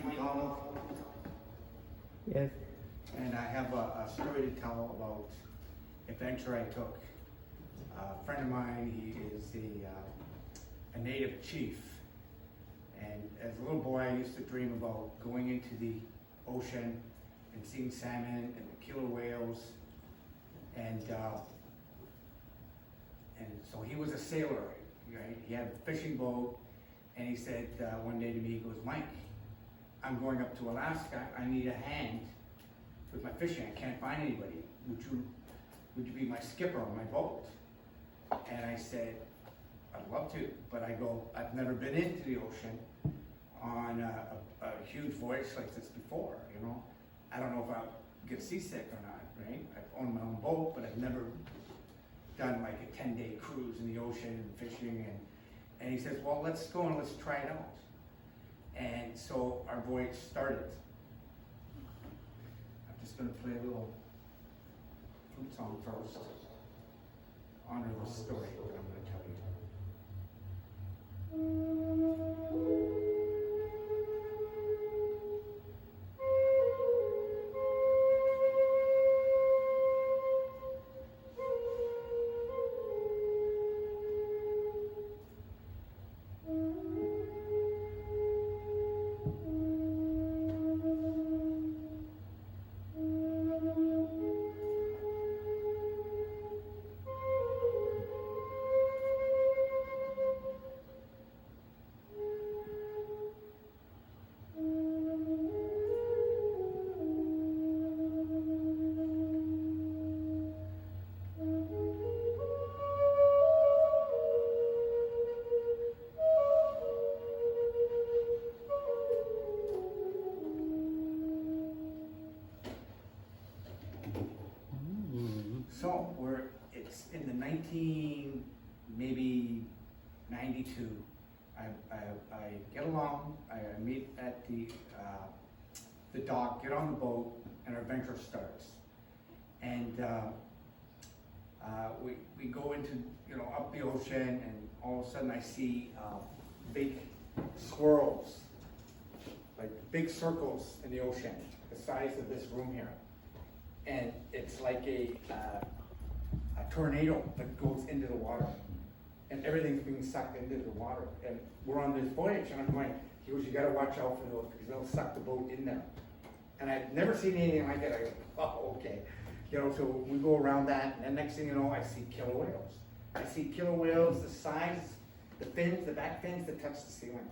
Mike Mcdonad, Yes. and I have a story to tell about adventure I took. A friend of mine, he is a native chief, and as a little boy I used to dream about going into the ocean and seeing salmon and the killer whales, and so he was a sailor, right? He had a fishing boat, and he said one day to me, he goes, Mike, I'm going up to Alaska, I need a hand with my fishing, I can't find anybody. Would you be my skipper on my boat? And I said, I'd love to, but I go, I've never been into the ocean on a huge voyage like this before, you know? I don't know if I'll get seasick or not, right? I've owned my own boat, but I've never done like a 10-day cruise in the ocean and fishing, and he says, well, let's go and let's try it out. And so our voyage started. I'm just gonna play a little flute song first, honor the story that I'm gonna tell you. So it's in the maybe 92. I get along, I meet at the dock, get on the boat, and our adventure starts. And we go into, up the ocean, and all of a sudden I see big swirls, like big circles in the ocean, the size of this room here. And it's like a tornado that goes into the water, and everything's being sucked into the water. And we're on this voyage, and I'm going, he goes, you gotta watch out for those, because they'll suck the boat in there. And I've never seen anything like it. I go, oh, okay. So we go around that, and then next thing you know, I see killer whales. I see killer whales, the size, the fins, the back fins that touch the ceiling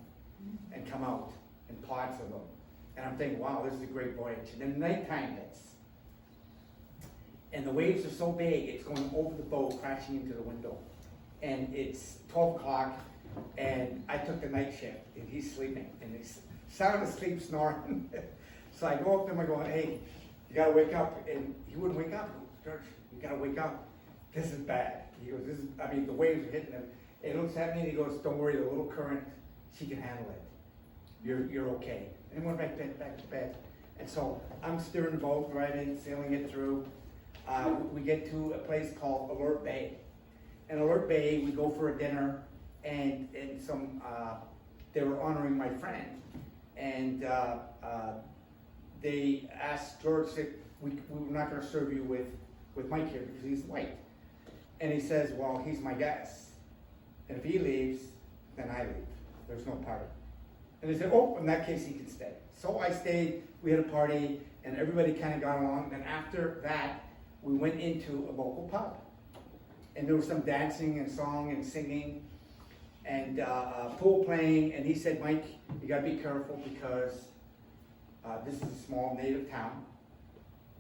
and come out in pods of them. And I'm thinking, wow, this is a great voyage. And then nighttime hits. And the waves are so big, it's going over the boat, crashing into the window. And it's 12 o'clock, and I took the night shift, and he's sleeping, and he's sound asleep, snoring. So I go up to him, I go, hey, you gotta wake up. And he wouldn't wake up. George, you gotta wake up. This is bad. He goes, the waves are hitting him. And he looks at me, and he goes, don't worry, the little current, she can handle it. You're okay. And he went back to bed. And so I'm steering the boat, driving, sailing it through. We get to a place called Alert Bay. In Alert Bay, we go for a dinner, and they were honoring my friend. And they asked George, we're not gonna serve you with Mike here because he's white. And he says, well, he's my guest. And if he leaves, then I leave. There's no party. And they said, oh, in that case, he can stay. So I stayed, we had a party, and everybody kind of got along. And after that, we went into a local pub. And there was some dancing and song and singing and pool playing. And he said, Mike, you gotta be careful because this is a small native town.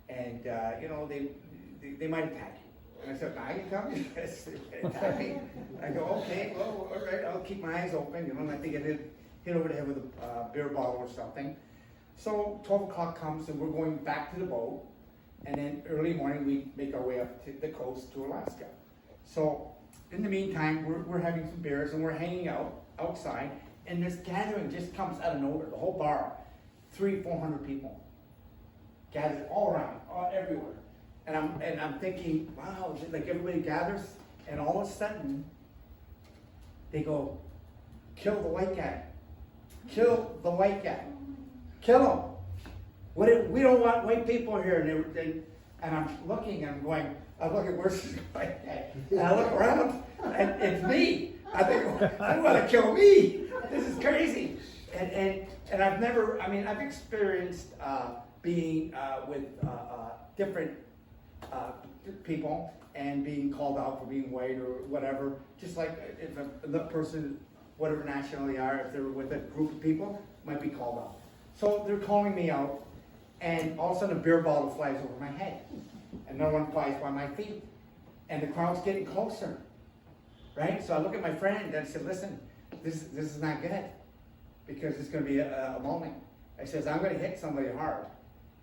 And they might attack you. And I said, I can come, yes, attack me. I go, okay, well, all right, I'll keep my eyes open. And I think I did hit over the head with a beer bottle or something. So 12 o'clock comes, and we're going back to the boat. And then early morning, we make our way up to the coast to Alaska. So in the meantime, we're having some beers, and we're hanging out outside, and this gathering just comes out of nowhere. The whole bar, 300-400 people gathered all around, everywhere. And I'm thinking, wow, like everybody gathers, and all of a sudden, they go, kill the white guy, kill the white guy, kill them. We don't want white people here. And I'm looking, I'm looking, where's this white guy? And I look around, and it's me. I think, they want to kill me. This is crazy. And I've experienced being with different people and being called out for being white or whatever. Just like if the person, whatever nationality they are, if they're with a group of people, might be called out. So they're calling me out, and all of a sudden a beer bottle flies over my head. Another one flies by my feet. And the crowd's getting closer. Right? So I look at my friend and I said, listen, this is not good. Because it's going to be a moment. I says, I'm going to hit somebody hard.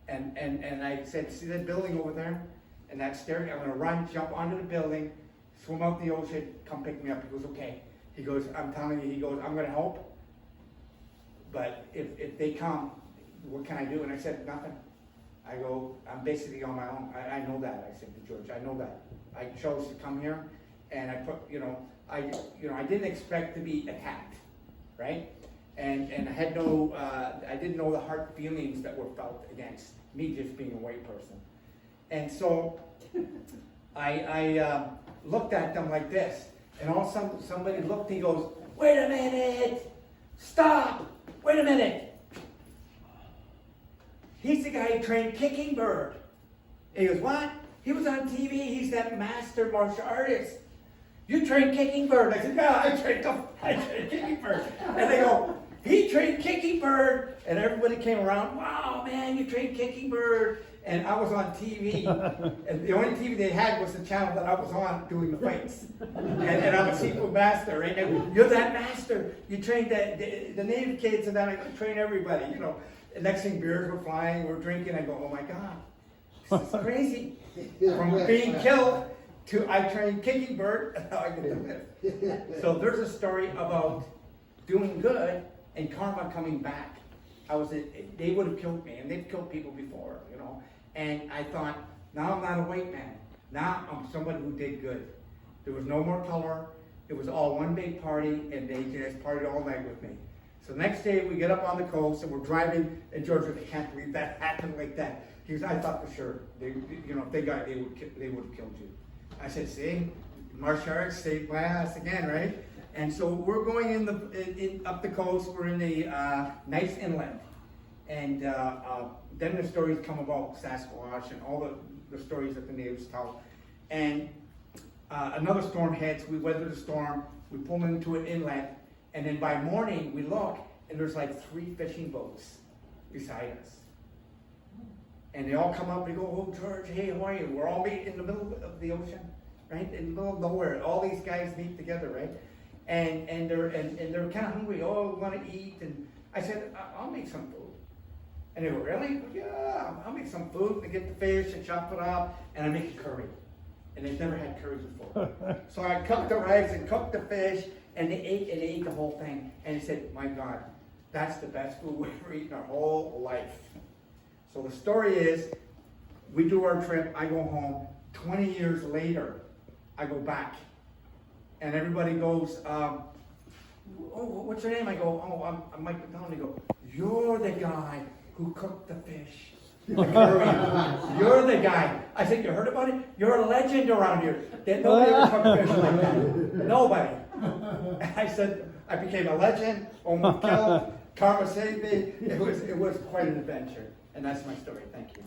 And I said, see that building over there? And that stair, I'm going to run, jump onto the building, swim out in the ocean, come pick me up. He goes, okay. He goes, I'm telling you, he goes, I'm going to help. But if they come, what can I do? And I said, nothing. I go, I'm basically on my own. I know that. I said to George, I know that. I chose to come here, and I put, I didn't expect to be attacked, right? And I had no, I didn't know the hard feelings that were felt against me just being a white person. And so I looked at them like this, and all of a sudden somebody looked, he goes, wait a minute, stop, wait a minute. He's the guy who trained Kicking Bird. He goes, what? He was on TV, he's that master martial artist. You trained Kicking Bird? I said, yeah, I trained Kicking Bird. And they go, he trained Kicking Bird. And everybody came around, wow, man, you trained Kicking Bird. And I was on TV. And the only TV they had was the channel that I was on doing the fights. And I'm a seafood master, right? And you're that master. You trained the native kids, and then I train everybody, The next thing, beers were flying, we're drinking. I go, oh my God, this is crazy. From being killed to I trained Kicking Bird, and now I get to live. So there's a story about doing good and karma coming back. They would have killed me, and they've killed people before, And I thought, now I'm not a white man. Now I'm somebody who did good. There was no more color. It was all one big party, and they just partied all night with me. So the next day we get up on the coast and we're driving, and George goes, I can't believe that happened like that. He goes, I thought for sure, if they got you, they would have killed you. I said, see, martial arts saved my ass again, right? And so we're going up the coast. We're in the nice inlet, and then the stories come about Sasquatch and all the stories that the natives tell. And another storm hits. We weather the storm. We pull into an inlet. And then by morning, we look, and there's like 3 fishing boats beside us. And they all come up, and they go, oh, George, hey, how are you? We're all meeting in the middle of the ocean, right? In the middle of nowhere. All these guys meet together, right? And they're kind of hungry. Oh, we want to eat. And I said, I'll make some food. And they go, really? Well, yeah, I'll make some food. They get the fish and chop it up, and I make a curry. And they've never had curry before. So I cooked the rice and cooked the fish, and they ate the whole thing. And they said, my God, that's the best food we've ever eaten our whole life. So the story is, we do our trip, I go home. 20 years later, I go back. And everybody goes, oh, what's your name? I go, oh, I'm Mike Mcdonad. They go, you're the guy who cooked the fish. You're the guy. I said, you heard about it? You're a legend around here. Nobody ever cooked fish like that. Nobody. I said, I became a legend, almost killed, karma saved me. It was quite an adventure. And that's my story. Thank you.